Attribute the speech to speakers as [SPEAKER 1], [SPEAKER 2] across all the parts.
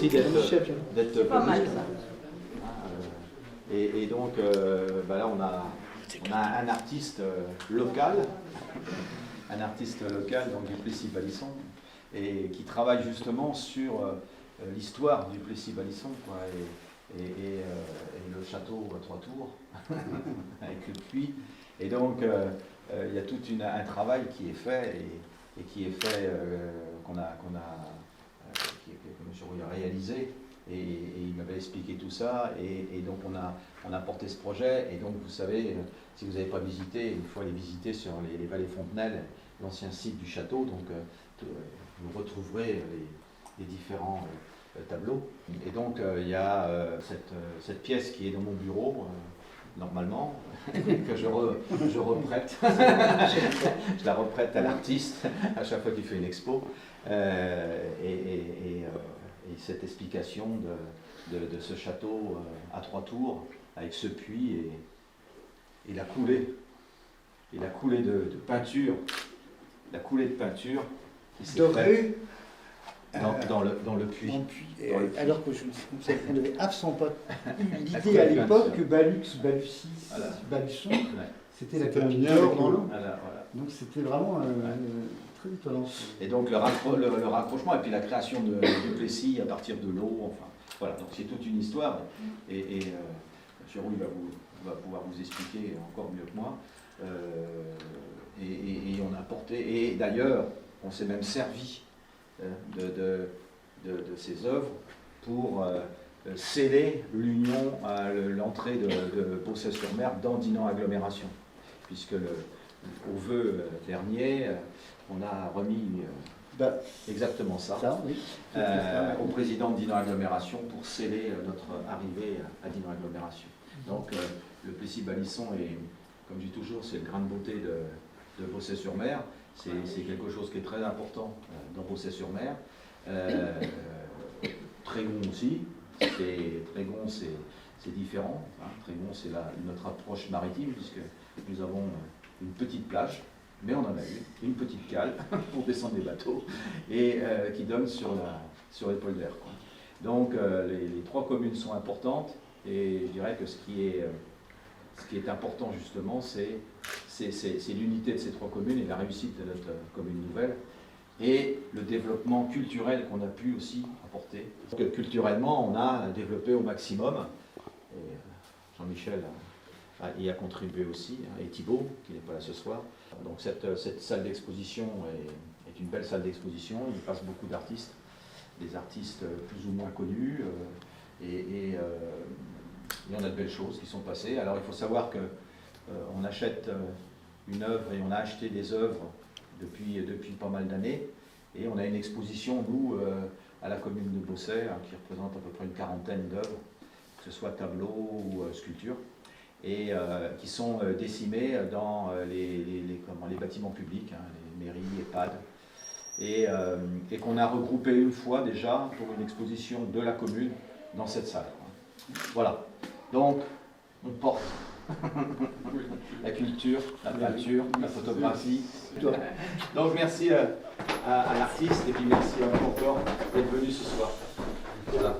[SPEAKER 1] aussi d'être
[SPEAKER 2] Pas mal
[SPEAKER 1] venu.
[SPEAKER 2] ça.
[SPEAKER 1] Et donc, là, on a un artiste local, donc du Plessis-Balisson, et qui travaille justement sur l'histoire du Plessis-Balisson, quoi, et le château à 3 tours, avec le puits. Et donc, il y a tout un travail qui est fait, et qui est fait, que M. Rouille a réalisé, et il m'avait expliqué tout ça, et donc on a porté ce projet, et donc vous savez, si vous n'avez pas visité, il faut aller visiter sur les Vallées Fontenelles, l'ancien site du château, donc vous retrouverez les différents tableaux. Et donc il y a cette pièce qui est dans mon bureau, normalement, que je reprête. Je la reprête à l'artiste à chaque fois qu'il fait une expo. Et cette explication de ce château à 3 tours, avec ce puits et la coulée. Et la coulée de peinture. La coulée de peinture qui s'est faite dans le puits.
[SPEAKER 3] Alors que on n'avait absolument pas eu l'idée à l'époque que Balusson, c'était la commune d'or dans l'eau.
[SPEAKER 1] Voilà.
[SPEAKER 3] Donc c'était vraiment très étonnant.
[SPEAKER 1] Et donc le raccrochement, et puis la création de Plessis à partir de l'eau, enfin voilà, donc c'est toute une histoire. Et M. Rouille va pouvoir vous expliquer encore mieux que moi. Et on a porté, et d'ailleurs, on s'est même servi de ces œuvres pour sceller l'union à l'entrée de Beaussais-sur-Mer dans Dinan Agglomération, puisque au vœu dernier, on a remis exactement ça,
[SPEAKER 3] Oui.
[SPEAKER 1] au président de Dinan Agglomération pour sceller notre arrivée à Dinan Agglomération. Donc le Plessis-Balisson est, comme je dis toujours, c'est le grain de beauté de Beaussais-sur-Mer. C'est quelque chose qui est très important dans Beaussais-sur-Mer. Trégon aussi. Trégon, c'est différent. Trégon, c'est notre approche maritime, puisque nous avons une petite plage, mais on en a une petite cale pour descendre les bateaux, et qui donne sur les polders. Donc les 3 communes sont importantes, et je dirais que ce qui est important justement, c'est l'unité de ces 3 communes et la réussite de notre commune nouvelle, et le développement culturel qu'on a pu aussi apporter. Donc, culturellement, on a développé au maximum, et Jean-Michel y a contribué aussi, et Thibault, qui n'est pas là ce soir. Donc cette salle d'exposition est une belle salle d'exposition, il y passe beaucoup d'artistes, des artistes plus ou moins connus, et on a de belles choses qui sont passées. Alors il faut savoir qu'on achète une œuvre, et on a acheté des œuvres depuis pas mal d'années, et on a une exposition, nous, à la commune de Beaussais, qui représente à peu près une 40aine d'œuvres, que ce soit tableaux ou sculptures, et qui sont décimés dans les bâtiments publics, les mairies, EHPAD, et qu'on a regroupé une fois déjà pour une exposition de la commune dans cette salle. Voilà, donc on porte la culture, la peinture, la photographie. Donc merci à l'artiste, et puis merci encore d'être venu ce soir. Voilà.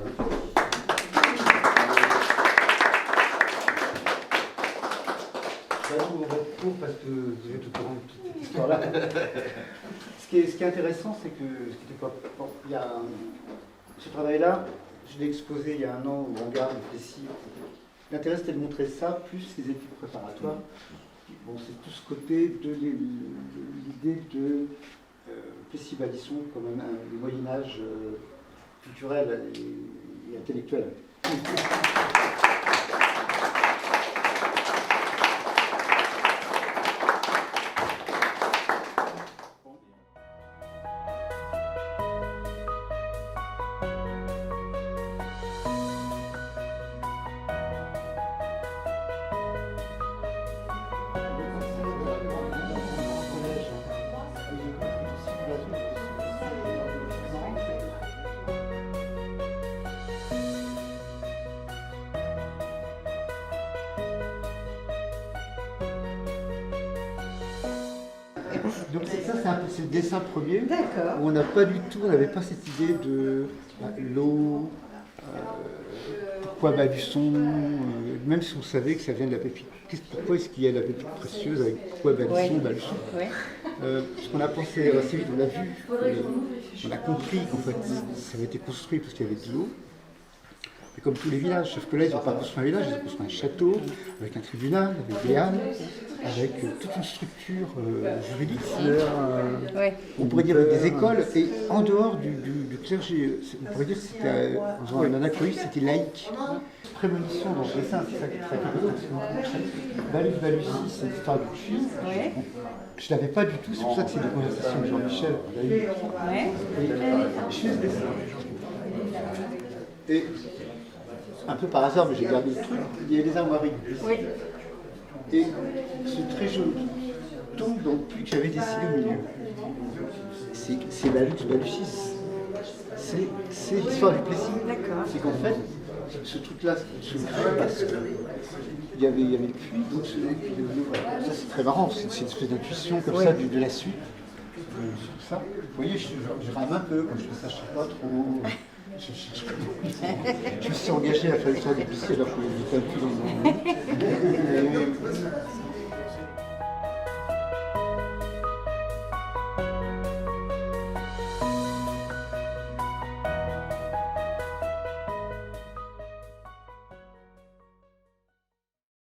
[SPEAKER 3] On va être court parce que vous êtes au courant de toute cette histoire-là. Ce qui est intéressant, c'est que il y a ce travail-là, je l'ai exposé il y a 1 an au hangar de Plessis. L'intérêt, c'était de montrer ça, plus les études préparatoires. Bon, c'est tout ce côté de l'idée de Plessis-Balisson comme un Moyen-Âge culturel et intellectuel. Donc ça, c'est le dessin premier.
[SPEAKER 2] D'accord.
[SPEAKER 3] Où on n'a pas du tout, on n'avait pas cette idée de l'eau, pourquoi Baluçon, même si on savait que ça vient de la pépite. Pourquoi est-ce qu'il y a la pépite précieuse avec pourquoi Baluçon, Baluçon ce qu'on a pensé assez vite, on l'a vu, on a compris qu'en fait ça avait été construit parce qu'il y avait de l'eau. Et comme tous les villages, sauf que là ils n'ont pas construit un village, ils ont construit un château avec un tribunal, avec des halles, avec toute une structure juridique. On pourrait dire des écoles, et en dehors du clergé, on pourrait dire que c'était, en faisant un anachronisme, c'était laïque. Prémonition dans le dessin, c'est ça qui est très intéressant. Balus Balucis, c'est l'histoire du puits. Je ne l'avais pas du tout, c'est pour ça que c'est des conversations de Jean-Michel. Et je fais ce dessin. Et un peu par hasard, mais j'ai gardé le truc, il y a des armoiries.
[SPEAKER 2] Oui.
[SPEAKER 3] Et ce très jaune tombe dans le puits que j'avais dessiné au milieu. C'est Balus Balucis. C'est l'histoire du Plessis.
[SPEAKER 2] D'accord.
[SPEAKER 3] C'est qu'en fait, ce truc-là se crée parce qu'il y avait le puits, donc voilà. Ça c'est très marrant, c'est une espèce d'intuition comme ça de la suite. Ça. Vous voyez, je rame un peu quand je fais ça, je ne sais pas trop. Je me suis engagé à faire l'histoire du Plessis alors que j'étais un peu dans